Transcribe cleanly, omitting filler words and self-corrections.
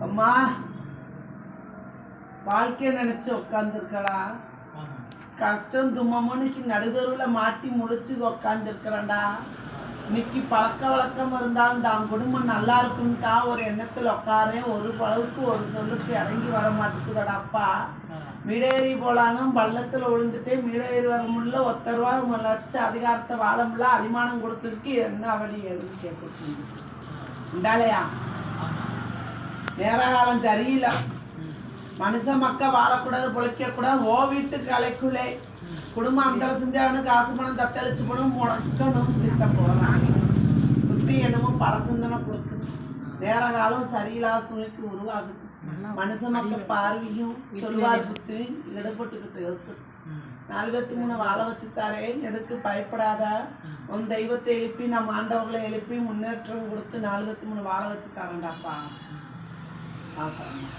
அம்மா வாழ்க்கைய நினைச்சு உட்காந்துருக்கடா. கஷ்டம் தும்மனுக்கு நடுதருவில் மாட்டி முழிச்சு உட்காந்துருக்கிறேன்டா. இன்னைக்கு பழக்க வழக்கம் இருந்தாலும் தான் குடும்பம் நல்லா இருக்குன்னுட்டா ஒரு எண்ணத்தில் உட்காரேன். ஒரு பழவுக்கு ஒரு சொல்லுக்கு இறங்கி வர மாட்டேங்குதடாப்பா. மீடேறி போலானும் பள்ளத்தில் விழுந்துட்டே மீடேறி வர முடியல. ஒத்தருவா லட்ச அதிகாரத்தை வாழ முடியல. அடிமானம் கொடுத்துருக்கு. என்ன வழி எதுன்னு கேட்க உண்டாலையா? நேர காலம் சரியில்லை. மனுஷ மக்கள் வாழக்கூடாது, பொழைக்கக்கூடாது. ஓ வீட்டுக்கு அலைக்குள்ளே குடும்பம் அந்தர செஞ்சாலும் காசு பணம் தத்தளிச்சு போகணும், முடக்கணும் திட்ட போகிறாங்க. புத்தி என்னமோ பல சிந்தனை கொடுக்குது. நேர காலம் சரியில்லாத சூழ்நிலைக்கு உருவாகுது. மனுஷ மக்கள் பார்வையும் சொல்வார் புத்தியும் இடப்பட்டுக்கிட்டு இருக்கு. 43 வாழ வச்சுத்தாரே, எதுக்கு பயப்படாத. உன் தெய்வத்தை எழுப்பி நம்ம ஆண்டவர்களை எழுப்பி முன்னேற்றம் கொடுத்து 43 வாழ வச்சு தரேன்டாப்பா. ஆசாரம்.